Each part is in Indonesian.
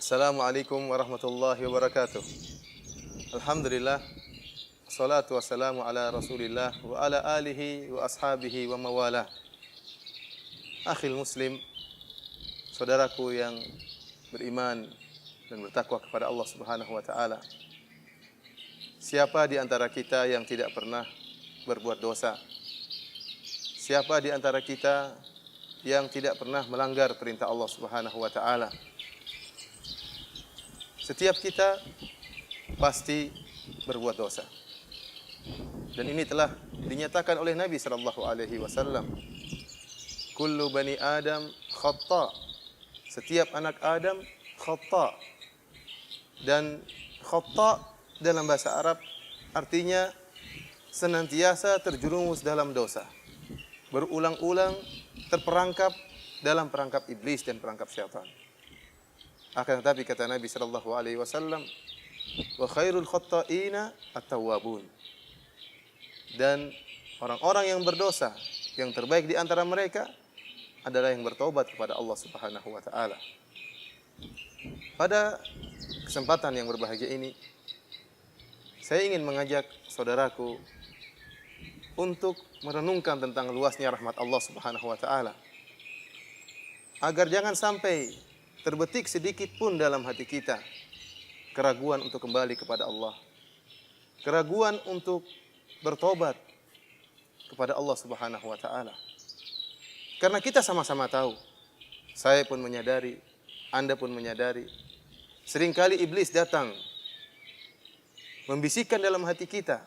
Assalamualaikum warahmatullahi wabarakatuh. Alhamdulillah, salatu wassalamu ala Rasulillah wa ala alihi wa ashabihi wa mawalah. Akhil muslim, saudaraku yang beriman dan bertakwa kepada Allah Subhanahu wa taala. Siapa di antara kita yang tidak pernah berbuat dosa? Siapa di antara kita yang tidak pernah melanggar perintah Allah Subhanahu wa taala? Setiap kita pasti berbuat dosa. Dan ini telah dinyatakan oleh Nabi sallallahu alaihi wasallam. Kullu bani Adam khata'. Setiap anak Adam khata'. Dan khata' dalam bahasa Arab artinya senantiasa terjerumus dalam dosa. Berulang-ulang terperangkap dalam perangkap iblis dan perangkap syaitan. Akan tetapi kata Nabi sallallahu alaihi wasallam, wa khairul khatta'ina at-tawwabun. Dan orang-orang yang berdosa, yang terbaik di antara mereka adalah yang bertobat kepada Allah Subhanahu wa taala. Pada kesempatan yang berbahagia ini, saya ingin mengajak saudaraku untuk merenungkan tentang luasnya rahmat Allah Subhanahu wa taala. Agar jangan sampai terbetik sedikit pun dalam hati kita keraguan untuk kembali kepada Allah. Keraguan untuk bertobat kepada Allah Subhanahu wa taala. Karena kita sama-sama tahu, saya pun menyadari, Anda pun menyadari, seringkali iblis datang membisikkan dalam hati kita,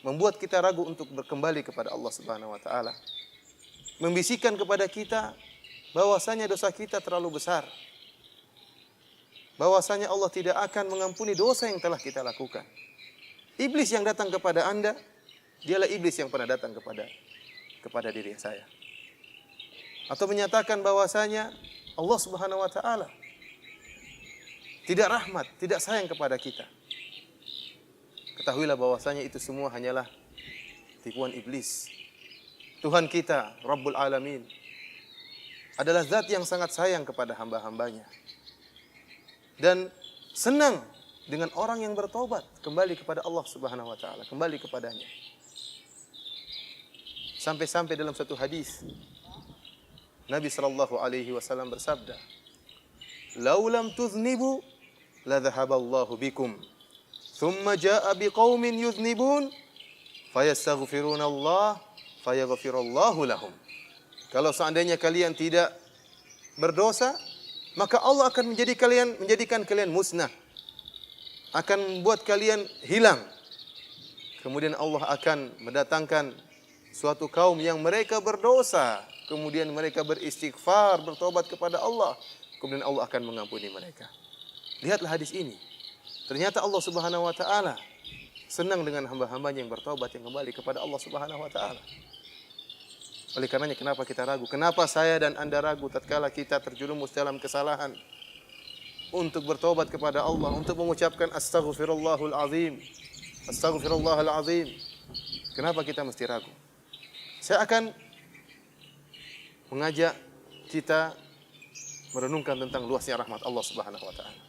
membuat kita ragu untuk berkembali kepada Allah Subhanahu wa taala. Membisikkan kepada kita bahwasanya dosa kita terlalu besar. Bahwasanya Allah tidak akan mengampuni dosa yang telah kita lakukan. Iblis yang datang kepada Anda, dialah iblis yang pernah datang kepada diri saya. Atau menyatakan bahwasanya Allah Subhanahu wa taala tidak rahmat, tidak sayang kepada kita. Ketahuilah bahwasanya itu semua hanyalah tipuan iblis. Tuhan kita, Rabbul Alamin, adalah zat yang sangat sayang kepada hamba-hambanya. Dan senang dengan orang yang bertobat kembali kepada Allah Subhanahu wa taala, kembali kepadanya. Sampai-sampai dalam satu hadis Nabi sallallahu alaihi wasallam bersabda, "Lau lam tuznibu la dhahaballahu bikum, thumma jaa'a biqaumin yuznibun fayastaghfiruna Allah fayaghfirullahu lahum." Kalau seandainya kalian tidak berdosa, maka Allah akan menjadikan kalian musnah. Akan membuat kalian hilang. Kemudian Allah akan mendatangkan suatu kaum yang mereka berdosa. Kemudian mereka beristighfar, bertobat kepada Allah. Kemudian Allah akan mengampuni mereka. Lihatlah hadis ini. Ternyata Allah Subhanahu wa taala senang dengan hamba-hambanya yang bertobat, yang kembali kepada Allah Subhanahu wa taala. Oleh karenanya kenapa kita ragu? Kenapa saya dan Anda ragu tatkala kita terjerumus dalam kesalahan? Untuk bertobat kepada Allah, untuk mengucapkan astaghfirullahal azim. Astaghfirullahal azim. Kenapa kita mesti ragu? Saya akan mengajak kita merenungkan tentang luasnya rahmat Allah Subhanahu wa taala.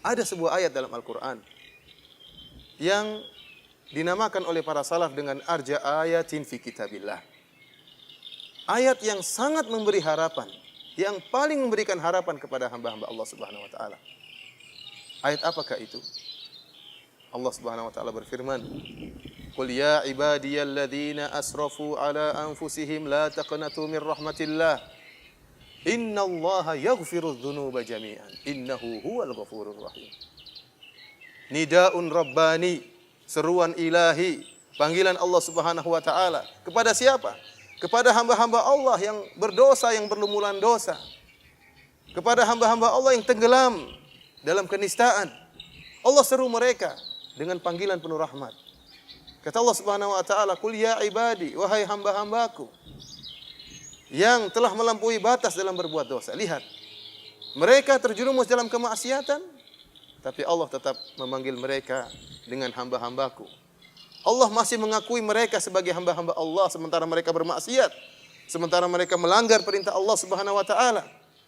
Ada sebuah ayat dalam Al-Qur'an yang dinamakan oleh para salaf dengan arja ayatin fi kitabillah. Ayat yang sangat memberi harapan, yang paling memberikan harapan kepada hamba-hamba Allah Subhanahu wa taala. Ayat apakah itu? Allah Subhanahu wa taala berfirman, "Qul ya ibadiyalladzina asrafu ala anfusihim la taqnatu min rahmatillah. Innallaha yaghfirudz dzunuba jami'an. Innahu huwal ghafurur rahim." Nidaun rabbani, seruan ilahi, panggilan Allah Subhanahu wa taala kepada siapa? Kepada hamba-hamba Allah yang berdosa, yang berlumuran dosa. Kepada hamba-hamba Allah yang tenggelam dalam kenistaan. Allah seru mereka dengan panggilan penuh rahmat. Kata Allah Subhanahu wa taala, "Qul ya ibadi, wahai hamba-hambaku yang telah melampaui batas dalam berbuat dosa." Lihat, mereka terjerumus dalam kemaksiatan, tapi Allah tetap memanggil mereka dengan hamba-hambaku. Allah masih mengakui mereka sebagai hamba-hamba Allah sementara mereka bermaksiat, sementara mereka melanggar perintah Allah Subhanahu wa taala.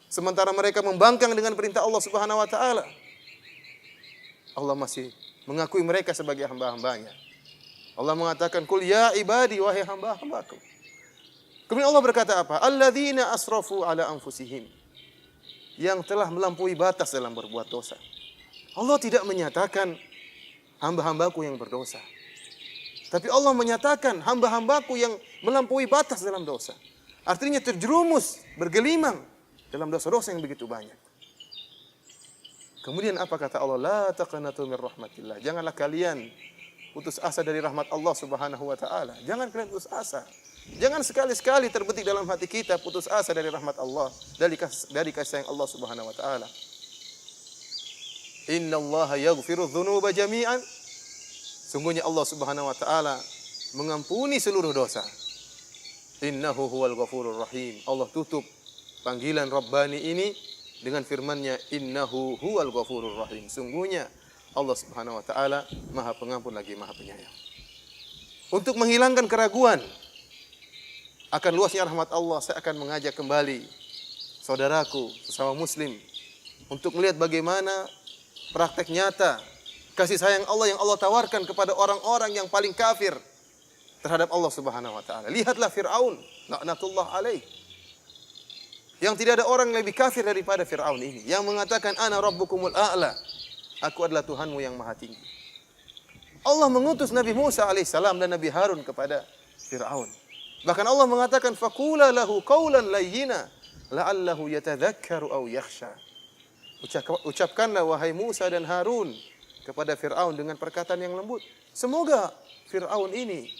sementara mereka membangkang dengan perintah Allah Subhanahu wa taala. Allah masih mengakui mereka sebagai hamba-hambanya. Allah mengatakan, "Qul ya ibadi, wahai hamba-hambaku." Kemudian Allah berkata apa? Alladzina asrafu ala anfusihim. Yang telah melampaui batas dalam berbuat dosa. Allah tidak menyatakan hamba-hambaku yang berdosa. Tapi Allah menyatakan hamba-hambaku yang melampaui batas dalam dosa. Artinya terjerumus, bergelimang dalam dosa-dosa yang begitu banyak. Kemudian apa kata Allah? La taqnatu min rahmatillah. Janganlah kalian putus asa dari rahmat Allah Subhanahu wa taala. Jangan kalian putus asa. Jangan sekali-sekali terbetik dalam hati kita putus asa dari rahmat Allah, dari kasih sayang Allah Subhanahu wa taala. Innallaha yaghfiru dzunuba jami'an. Sungguhnya Allah Subhanahu wa taala mengampuni seluruh dosa. Innahu huwal ghafurur rahim. Allah tutup panggilan Rabbani ini dengan firman-Nya, innahu huwal ghafurur rahim. Sungguhnya Allah Subhanahu wa taala Maha Pengampun lagi Maha Penyayang. Untuk menghilangkan keraguan akan luasnya rahmat Allah, saya akan mengajak kembali saudaraku sesama muslim untuk melihat bagaimana praktek nyata kasih sayang Allah yang Allah tawarkan kepada orang-orang yang paling kafir terhadap Allah Subhanahu wa taala. Lihatlah Firaun, laknatullah alaih. Yang tidak ada orang yang lebih kafir daripada Firaun ini, yang mengatakan ana rabbukumul a'la. Aku adalah Tuhanmu yang maha tinggi. Allah mengutus Nabi Musa alaihissalam dan Nabi Harun kepada Firaun. Bahkan Allah mengatakan faqula lahu qawlan layyina la'allahu yatadhakkaru aw yakhsha. Ucapkanlah wahai Musa dan Harun kepada Firaun dengan perkataan yang lembut. Semoga Firaun ini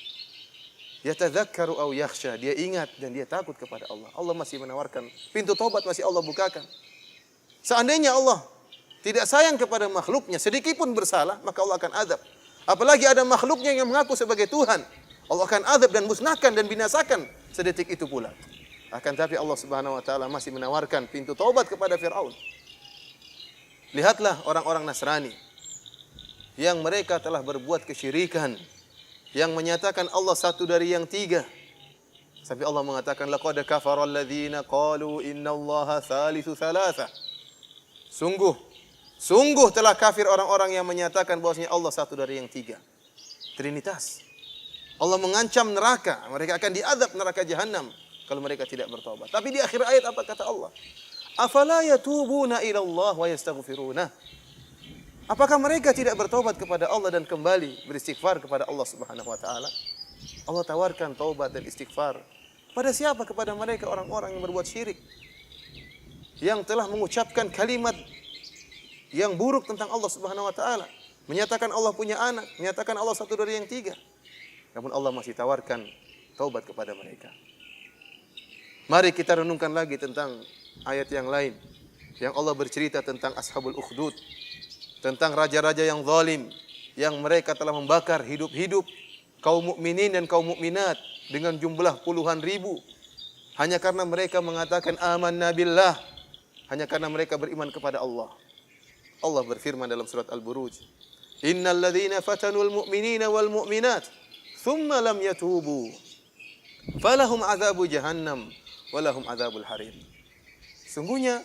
yatadhakkaru aw yakhsha, dia ingat dan dia takut kepada Allah. Allah masih menawarkan pintu taubat, masih Allah bukakan. Seandainya Allah tidak sayang kepada makhluknya, sedikit pun bersalah, maka Allah akan azab. Apalagi ada makhluknya yang mengaku sebagai Tuhan. Allah akan azab dan musnahkan dan binasakan sedetik itu pula. Akan tapi Allah Subhanahu wa taala masih menawarkan pintu taubat kepada Firaun. Lihatlah orang-orang Nasrani yang mereka telah berbuat kesyirikan, yang menyatakan Allah satu dari yang tiga. Tapi Allah mengatakan laqad kafara alladzina qalu innallaha thalithu thalatha. Sungguh telah kafir orang-orang yang menyatakan bahwasanya Allah satu dari yang tiga. Trinitas. Allah mengancam neraka, mereka akan diazab neraka jahanam kalau mereka tidak bertobat. Tapi di akhir ayat apa kata Allah? Afala yatubuna ila Allah wa yastaghfiruna. Apakah mereka tidak bertobat kepada Allah dan kembali beristighfar kepada Allah Subhanahu wa taala? Allah tawarkan taubat dan istighfar. Pada siapa? Kepada mereka orang-orang yang berbuat syirik. Yang telah mengucapkan kalimat yang buruk tentang Allah Subhanahu wa taala, menyatakan Allah punya anak, menyatakan Allah satu dari yang tiga. Namun Allah masih tawarkan taubat kepada mereka. Mari kita renungkan lagi tentang ayat yang lain, yang Allah bercerita tentang Ashabul Ukhdud, tentang raja-raja yang zalim, yang mereka telah membakar hidup-hidup kaum mukminin dan kaum mukminat dengan jumlah puluhan ribu, hanya karena mereka mengatakan amanna billah, hanya karena mereka beriman kepada Allah. Allah berfirman dalam surat Al-Buruj, innal ladzina fatanul mu'minina wal mu'minat thumma lam yatubu falahum adzabu jahannam walahum adzabul harim. Sungguhnya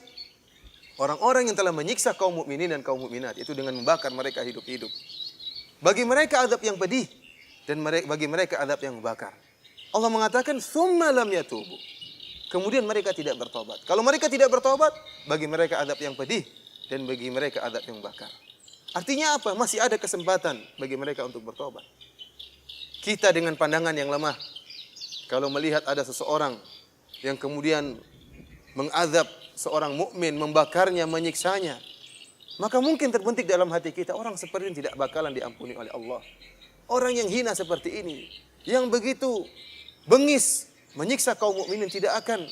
orang-orang yang telah menyiksa kaum mukminin dan kaum mukminat itu dengan membakar mereka hidup-hidup, bagi mereka azab yang pedih dan bagi mereka azab yang membakar. Allah mengatakan thumma lam yatubu, kemudian mereka tidak bertobat. Kalau mereka tidak bertobat, bagi mereka azab yang pedih dan bagi mereka azab yang membakar. Artinya apa? Masih ada kesempatan bagi mereka untuk bertobat. Kita dengan pandangan yang lemah, kalau melihat ada seseorang yang kemudian mengazab seorang mukmin, membakarnya, menyiksanya, maka mungkin terbentik dalam hati kita, orang seperti ini tidak bakalan diampuni oleh Allah. Orang yang hina seperti ini, yang begitu bengis menyiksa kaum mukminin, tidak akan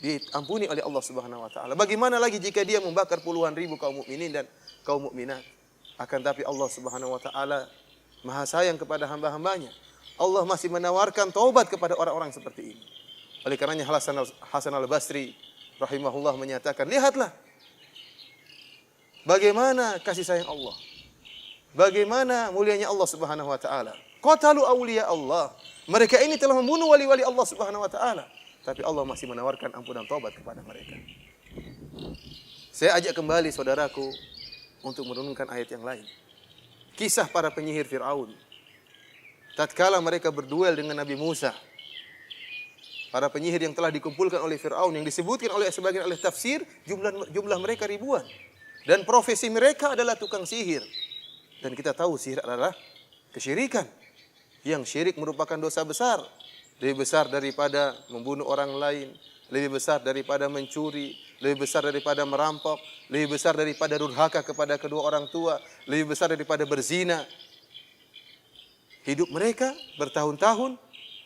diampuni oleh Allah Subhanahu wa taala. Bagaimana lagi jika dia membakar puluhan ribu kaum mukminin dan kaum mukminat? Akan tapi Allah Subhanahu wa taala Maha sayang kepada hamba-hambanya. Allah masih menawarkan taubat kepada orang-orang seperti ini. Oleh karenanya Hasan al-Basri rahimahullah menyatakan, lihatlah bagaimana kasih sayang Allah, bagaimana mulianya Allah Subhanahu wa taala. Qatalu awliya Allah. Mereka ini telah membunuh wali-wali Allah Subhanahu wa taala, tapi Allah masih menawarkan ampunan taubat kepada mereka. Saya ajak kembali saudaraku untuk merenungkan ayat yang lain. Kisah para penyihir Fir'aun. Tatkala mereka berduel dengan Nabi Musa. Para penyihir yang telah dikumpulkan oleh Fir'aun, yang disebutkan oleh sebagian ahli tafsir, jumlah mereka ribuan. Dan profesi mereka adalah tukang sihir. Dan kita tahu sihir adalah kesyirikan. Yang syirik merupakan dosa besar. Lebih besar daripada membunuh orang lain. Lebih besar daripada mencuri. Lebih besar daripada merampok. Lebih besar daripada durhaka kepada kedua orang tua. Lebih besar daripada berzina. Hidup mereka bertahun-tahun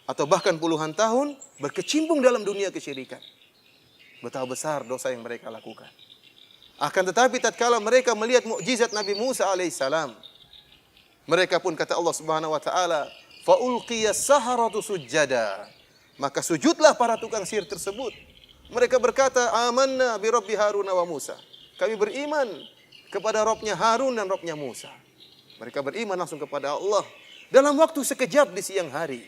atau bahkan puluhan tahun berkecimpung dalam dunia kesyirikan. Betapa besar dosa yang mereka lakukan. Akan tetapi tatkala mereka melihat mukjizat Nabi Musa alaihissalam, mereka pun kata Allah Subhanahu wa taala, fa ulqiyas saharatu sujada. Maka sujudlah para tukang sihir tersebut. Mereka berkata, amanna bi rabbi Harun wa Musa. Kami beriman kepada Rabbnya Harun dan Rabbnya Musa. Mereka beriman langsung kepada Allah dalam waktu sekejap di siang hari.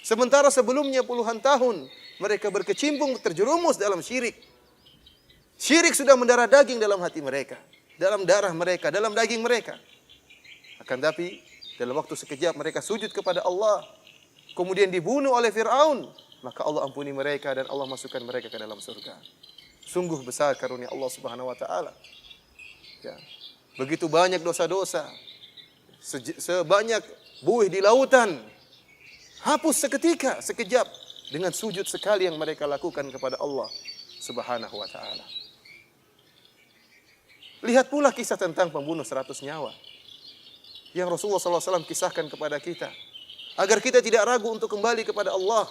Sementara sebelumnya puluhan tahun mereka berkecimpung terjerumus dalam syirik. Syirik sudah mendarah daging dalam hati mereka, dalam darah mereka, dalam daging mereka. Akan tapi dalam waktu sekejap mereka sujud kepada Allah, kemudian dibunuh oleh Fir'aun, maka Allah ampuni mereka dan Allah masukkan mereka ke dalam surga. Sungguh besar karunia Allah Subhanahu wa taala. Ya. Begitu banyak dosa-dosa, sebanyak buih di lautan, hapus seketika, sekejap dengan sujud sekali yang mereka lakukan kepada Allah Subhanahu wa taala. Lihat pula kisah tentang pembunuh 100 nyawa yang Rasulullah SAW kisahkan kepada kita agar kita tidak ragu untuk kembali kepada Allah.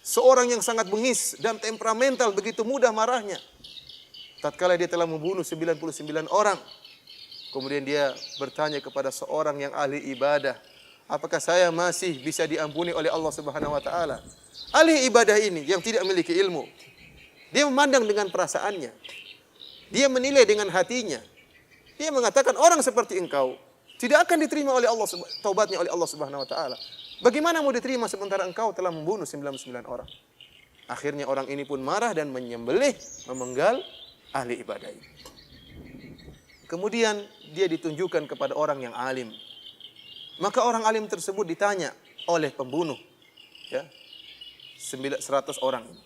Seorang yang sangat bengis dan temperamental, begitu mudah marahnya. Tatkala dia telah membunuh 99 orang, kemudian dia bertanya kepada seorang yang ahli ibadah, apakah saya masih bisa diampuni oleh Allah Subhanahu wa taala? Ahli ibadah ini yang tidak memiliki ilmu, dia memandang dengan perasaannya. Dia menilai dengan hatinya. Dia mengatakan orang seperti engkau tidak akan diterima oleh Allah, taubatnya oleh Allah Subhanahu wa taala. Bagaimana mau diterima sementara engkau telah membunuh 99 orang? Akhirnya orang ini pun marah dan menyembelih, memenggal ahli ibadah ini. Kemudian dia ditunjukkan kepada orang yang alim. Maka orang alim tersebut ditanya oleh pembunuh, ya, 100 orang ini,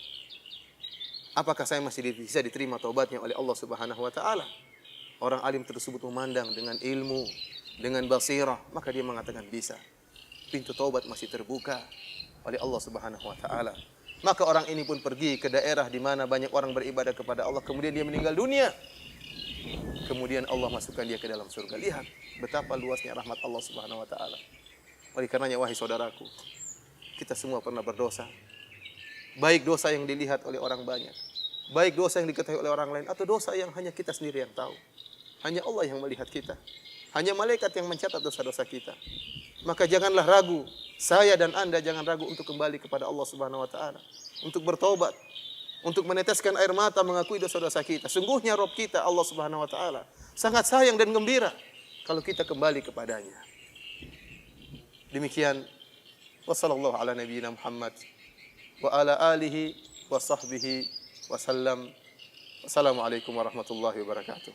apakah saya masih bisa diterima taubatnya oleh Allah Subhanahu wa taala? Orang alim tersebut memandang dengan ilmu, dengan basirah, maka dia mengatakan bisa. Pintu taubat masih terbuka oleh Allah Subhanahu wa taala. Maka orang ini pun pergi ke daerah di mana banyak orang beribadah kepada Allah, kemudian dia meninggal dunia. Kemudian Allah masukkan dia ke dalam surga. Lihat betapa luasnya rahmat Allah Subhanahu wa taala. Oleh karenanya wahai saudaraku, kita semua pernah berdosa. Baik dosa yang dilihat oleh orang banyak, baik dosa yang diketahui oleh orang lain, atau dosa yang hanya kita sendiri yang tahu. Hanya Allah yang melihat kita. Hanya malaikat yang mencatat dosa-dosa kita. Maka janganlah ragu, saya dan Anda jangan ragu untuk kembali kepada Allah Subhanahu wa taala, untuk bertaubat, untuk meneteskan air mata mengakui dosa-dosa kita. Sungguhnya Rabb kita Allah Subhanahu wa taala sangat sayang dan gembira kalau kita kembali kepadanya. Demikian, wa sallallahu ala nabiyyina Muhammad wa ala alihi wa sahbihi wa sallam. Wassalamualaikum warahmatullahi wabarakatuh.